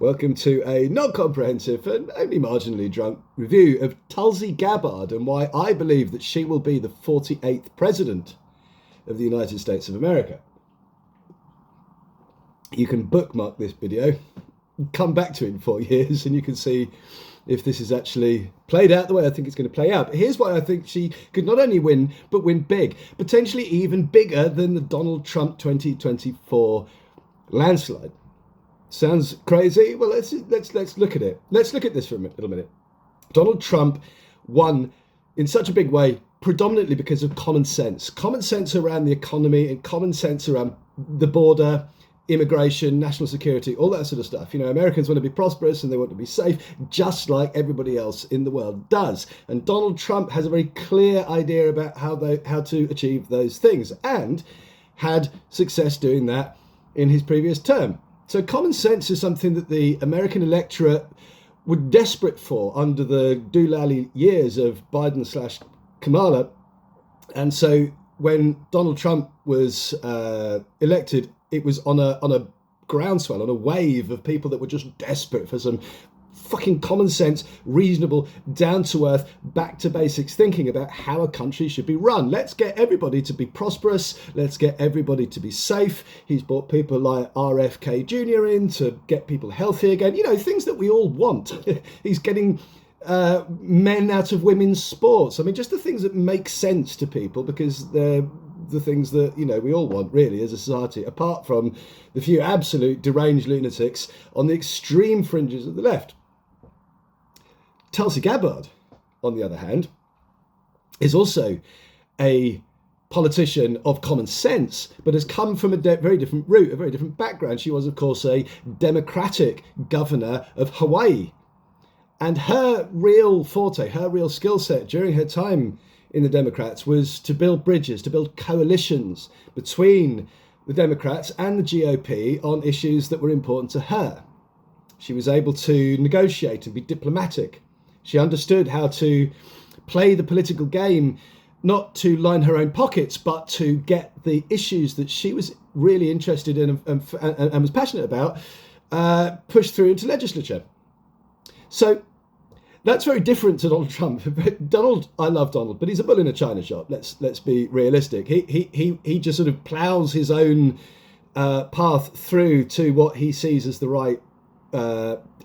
Welcome to a not comprehensive and only marginally drunk review of Tulsi Gabbard and why I believe that she will be the 48th President of the United States of America. You can bookmark this video, come back to it in 4 years, and you can see if this is actually played out the way I think it's going to play out. But here's why I think she could not only win, but win big, potentially even bigger than the Donald Trump 2024 landslide. Sounds crazy? Well, let's look at it. Let's look at this for a little minute. Donald Trump won in such a big way, predominantly because of common sense around the economy and common sense around the border, immigration, national security, all that sort of stuff. You know, Americans want to be prosperous and they want to be safe, just like everybody else in the world does. And Donald Trump has a very clear idea about how to achieve those things, and had success doing that in his previous term. So common sense is something that the American electorate were desperate for under the doolally years of Biden/Kamala. And so when Donald Trump was elected, it was on a groundswell, on a wave of people that were just desperate for some fucking common sense, reasonable, down to earth, back to basics thinking about how a country should be run. Let's get everybody to be prosperous. Let's get everybody to be safe. He's brought people like RFK Jr. in to get people healthy again. You know, things that we all want. He's getting men out of women's sports. I mean, just the things that make sense to people, because they're the things that, you know, we all want really as a society, apart from the few absolute deranged lunatics on the extreme fringes of the left. Tulsi Gabbard, on the other hand, is also a politician of common sense, but has come from a very different route, a very different background. She was, of course, a Democratic governor of Hawaii. And her real forte, her real skill set during her time in the Democrats was to build bridges, to build coalitions between the Democrats and the GOP on issues that were important to her. She was able to negotiate and be diplomatic. She understood how to play the political game, not to line her own pockets, but to get the issues that she was really interested in and was passionate about pushed through into legislature. So that's very different to Donald Trump. I love Donald, but he's a bull in a china shop. Let's be realistic. He just sort of plows his own path through to what he sees as the right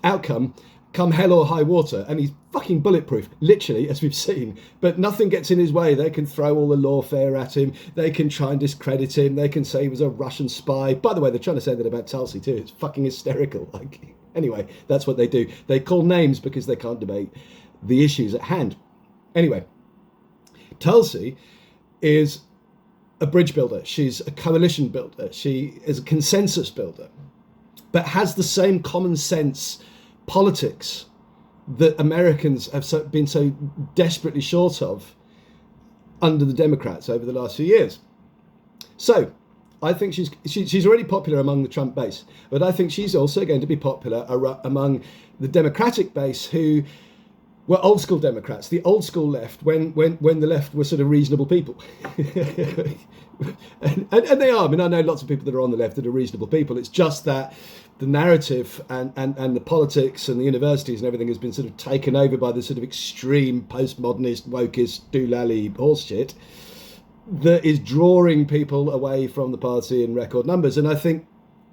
outcome, come hell or high water, and he's fucking bulletproof, literally, as we've seen. But nothing gets in his way. They can throw all the lawfare at him. They can try and discredit him. They can say he was a Russian spy. By the way, they're trying to say that about Tulsi too. It's fucking hysterical. Anyway, that's what they do. They call names because they can't debate the issues at hand. Anyway, Tulsi is a bridge builder. She's a coalition builder. She is a consensus builder, but has the same common sense politics that Americans have been so desperately short of under the Democrats over the last few years. So I think she's already popular among the Trump base, but I think she's also going to be popular among the Democratic base, who were old school Democrats, the old school left, when the left were sort of reasonable people. and they are. I mean, I know lots of people that are on the left that are reasonable people. It's just that the narrative and the politics and the universities and everything has been sort of taken over by the sort of extreme postmodernist, wokeist, doolally horseshit that is drawing people away from the party in record numbers. And I think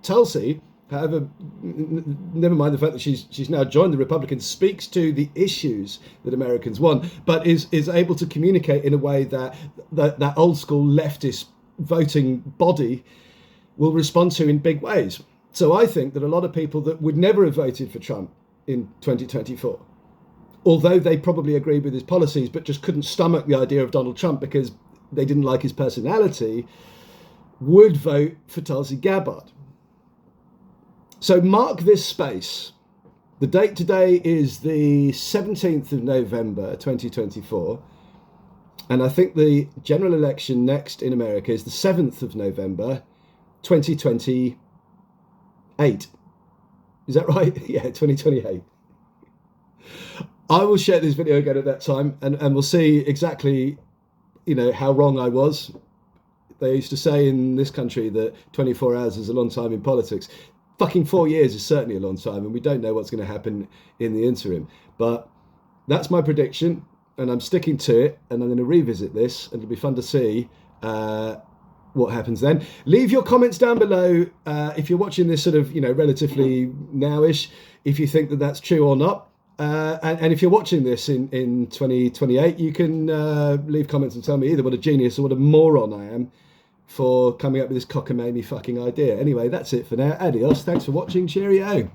Tulsi, however, never mind the fact that she's now joined the Republicans, speaks to the issues that Americans want, but is able to communicate in a way that old school leftist voting body will respond to in big ways. So I think that a lot of people that would never have voted for Trump in 2024, although they probably agreed with his policies, but just couldn't stomach the idea of Donald Trump because they didn't like his personality, would vote for Tulsi Gabbard. So mark this space. The date today is the 17th of November, 2024. And I think the general election next in America is the 7th of November, 2028. Is that right? Yeah, 2028. I will share this video again at that time, and we'll see exactly, you know, how wrong I was. They used to say in this country that 24 hours is a long time in politics. fucking 4 years is certainly a long time, and we don't know what's going to happen in the interim. But that's my prediction, and I'm sticking to it, and I'm going to revisit this, and it'll be fun to see what happens then. Leave your comments down below if you're watching this sort of, relatively nowish, if you think that that's true or not. And if you're watching this in 2028, you can leave comments and tell me either what a genius or what a moron I am for coming up with this cockamamie fucking idea. Anyway, that's it for now. Adios. Thanks for watching. Cheerio.